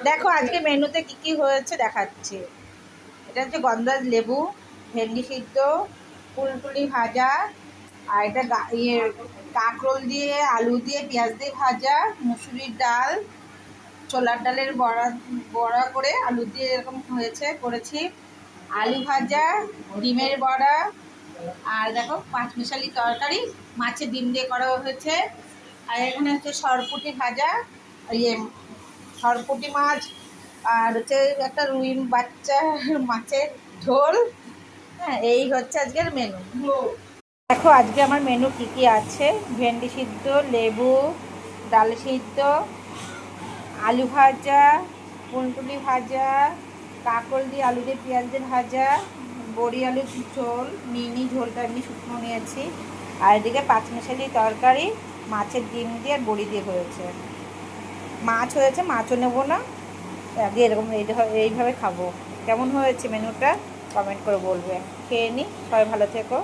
দেখো আজকে মেনুতে কি কি হয়েছে দেখাচ্ছি। এটা হচ্ছে গন্ধরাজ লেবু, ভেন্ডি সিদ্ধ, কুলটুলি ভাজা, আর এটা কাঁকরোল দিয়ে আলু দিয়ে পেঁয়াজ দিয়ে ভাজা, মুসুরির ডাল, ছোলার ডালের বড়া বড়া করে আলু দিয়ে এরকম হয়েছে করেছি, আলু ভাজা, ডিমের বড়া, আর দেখো পাঁচমিশালি তরকারি, মাছের ডিম দিয়ে করা হয়েছে। আর এখানে হচ্ছে সরপুঁটি ভাজা, ইয়ে সরপুঁটি মাছ, আর হচ্ছে একটা রুই বাচ্চা মাছের ঝোল। হ্যাঁ, এই হচ্ছে আজকের মেনু। দেখো আজকে আমার মেনু কি কি আছে। ভেন্ডি সিদ্ধ, লেবু, ডাল সিদ্ধ, আলু ভাজা, কুলটুলি ভাজা, কাঁকরোল দিয়ে আলু দিয়ে পেঁয়াজ দিয়ে ভাজা, বড়ি আলুর ঝোল, মিনি ঝোলটা এমনি শুকনো নিয়েছি, আর এদিকে পাঁচমিশালি তরকারি, মাছের ডিম দিয়ে আর বড়ি দিয়ে হয়েছে। মাছ হয়েছে, মাছও নেবো না, আগে এরকম এইভাবে খাবো। কেমন হয়েছে মেনুটা কমেন্ট করে বলবে। খেয়ে নিই, সবাই ভালো থেকো।